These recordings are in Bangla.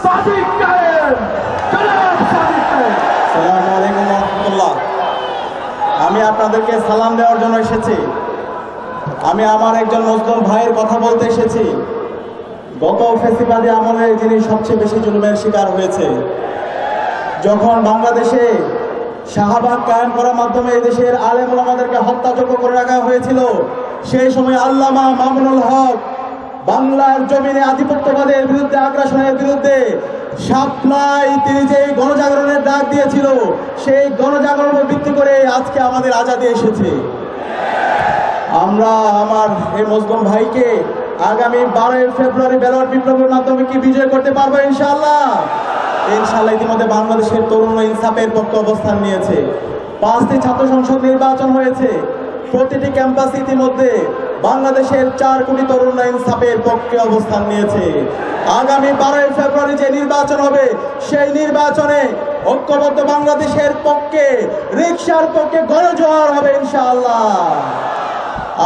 সাদিক কায়েম, জনাব সাদিক কায়েম। আসসালামু আলাইকুম রাহমাতুল্লাহ। আমি আপনাদেরকে সালাম দেওয়ার জন্য এসেছি। আমি আমার একজন মুসলিম ভাইয়ের কথা বলতে এসেছি। গত ফ্যাসিবাদী আমলে যিনি সবচেয়ে বেশি জুলুমের শিকার হয়েছে, যখন বাংলাদেশে শাহবাগ কায়েম করার মাধ্যমে এই দেশের আলেম ওলামাদেরকে হত্যাযোগ্য করে রাখা হয়েছিল, সেই সময় আল্লামা মামুনুল হক বাংলার জমিনে আধিপত্যবাদের বিরুদ্ধে, আগ্রাসনের বিরুদ্ধে সাপ্লাই তিনি যে গণজাগরণের ডাক দিয়েছিল, সেই গণজাগরণের ভিত্তি করে আজকে আমাদের আজাদী এসেছে। আমরা আমার এই মুসলিম ভাইকে আগামী 12 ফেব্রুয়ারি ব্যালট বিপ্লবের মাধ্যমে কি বিজয় করতে পারবো ইনশাআল্লাহ? ইনশাআল্লাহ। ইতিমধ্যে বাংলাদেশের তরুণ ইনসাফের পক্ষে অবস্থান নিয়েছে। 5টি ছাত্র সংসদ নির্বাচন হয়েছে। প্রতিটি ক্যাম্পাসে ইতিমধ্যে বাংলাদেশের 4 কোটি তরুণ ইনসাফের পক্ষে অবস্থান নিয়েছে। আগামী 12 ফেব্রুয়ারি যে নির্বাচন হবে, সেই নির্বাচনে ঐক্যবদ্ধ বাংলাদেশের পক্ষে, রিকশার পক্ষে গণজোয়ার হবে ইনশাআল্লাহ।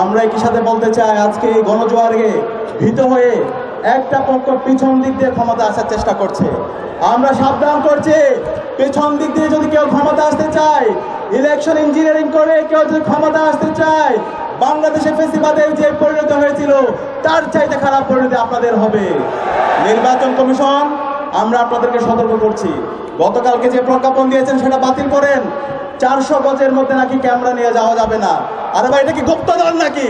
আমরা একই সাথে বলতে চাই, আজকে এই গণজোয়ারে ভীত হয়ে একটা পক্ষ পিছন দিক দিয়ে ক্ষমতা আসার চেষ্টা করছে। আমরা সাবধান করছি, পেছন দিক দিয়ে যদি কেউ ক্ষমতা আসতে চায়, ইলেকশন ইঞ্জিনিয়ারিং করে কেউ যদি ক্ষমতা আসতে চায়, বাংলাদেশে ফেসিবাদের যে পরিণত হয়েছিল তার চাইতে খারাপ পরিণতি আপনাদের হবে। নির্বাচন কমিশন, আমরা আপনাদেরকে সতর্ক করছি, গতকালকে যে প্রজ্ঞাপন দিয়েছেন সেটা বাতিল করেন। 400 গজের মধ্যে নাকি ক্যামেরা নিয়ে যাওয়া যাবে না। আরে ভাই, এটা কি গুপ্তধন নাকি?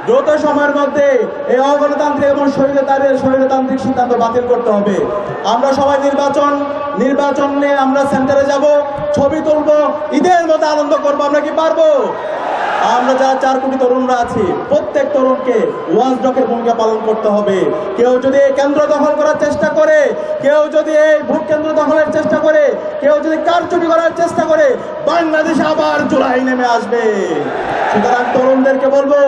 দ্রুত সময়ের মধ্যে এই অগণতান্ত্রিক এবং স্বৈরতান্ত্রিক সিদ্ধান্ত বাতিল করতে হবে। আমরা সবাই নির্বাচন নিয়ে আমরা সেন্টারে যাব, ছবি তুলবো, ঈদের মতো আনন্দ করবো। আমরা কি পারবো? আমরা যারা 4 কোটি তরুণরা আছি, প্রত্যেক তরুণকে ওয়াচডগের ভূমিকা পালন করতে হবে। কেউ যদি এই কেন্দ্র দখল করার চেষ্টা করে, কেউ যদি এই ভোট কেন্দ্র দখলের চেষ্টা করে, কেউ যদি কারচুপি করার চেষ্টা করে, বাংলাদেশে আবার জুলাই নেমে আসবে। সুতরাং তরুণদেরকে বলবো,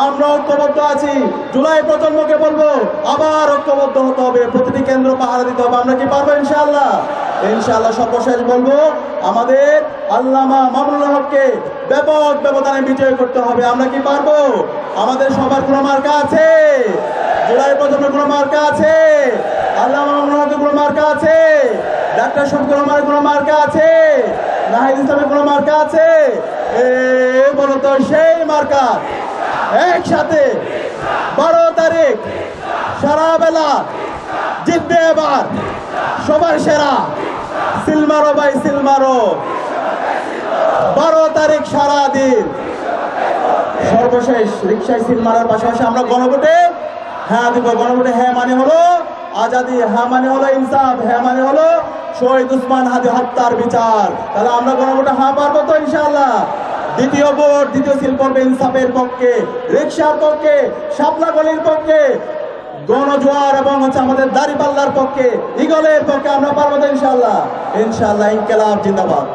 আমরা ঐক্যবদ্ধ আছি। জুলাই প্রজন্মকে বলবো, আবার ঐক্যবদ্ধ হতে হবে, প্রতিটি কেন্দ্র পাহারা দিতে হবে। আমরা কি পারবো ইনশাআল্লাহ? ইনশাআল্লাহ। সর্বশেষ বলবো, আমাদের আল্লামা মামুনুল হককে ব্যাপক ব্যবধানে বিজয় করতে হবে। আমরা কি পারবো? আমাদের সবার কোনো মার্কা আছে? জুলাই প্রজন্মের কোনো মার্কা আছে? আল্লামা মামুনুল হকের কোনো মার্কা আছে? ডাক্তার শফিকুর রহমানের কোনো মার্কা আছে? নাহিদ ইসলামের কোনো মার্কা আছে? বলো তো সেই মার্কা। একসাথে 12 তারিখ সারা বেলা জিতবে এবার সবার সেরা। সিলমারো ভাই সিলমারো, 12 তারিখ সারা দিন। সর্বশেষ রিকশায় সিলমারার পাশাপাশি আমরা গণভোটে হ্যাঁ দিব। গণভোটে হ্যাঁ মানে হলো আজাদি, হ্যাঁ মানে হলো ইনসাফ, হ্যাঁ মানে হলো শহীদ উসমান হাদি হত্যার বিচার। তাহলে আমরা গণভোটে হ্যাঁ পারবো তো ইনশাআল্লাহ? দ্বিতীয় ভোট, দ্বিতীয় সিল পড়বে ইনসাফের পক্ষে, রিকশার পক্ষে, শাপলা গলির পক্ষে, গণজোয়ার এবং আমাদের দাড়িপাল্লার পক্ষে, ইগলের পক্ষে। আমরা পারবো তো ইনশাআল্লাহ? ইনশাআল্লাহ। ইনকিলাব জিন্দাবাদ।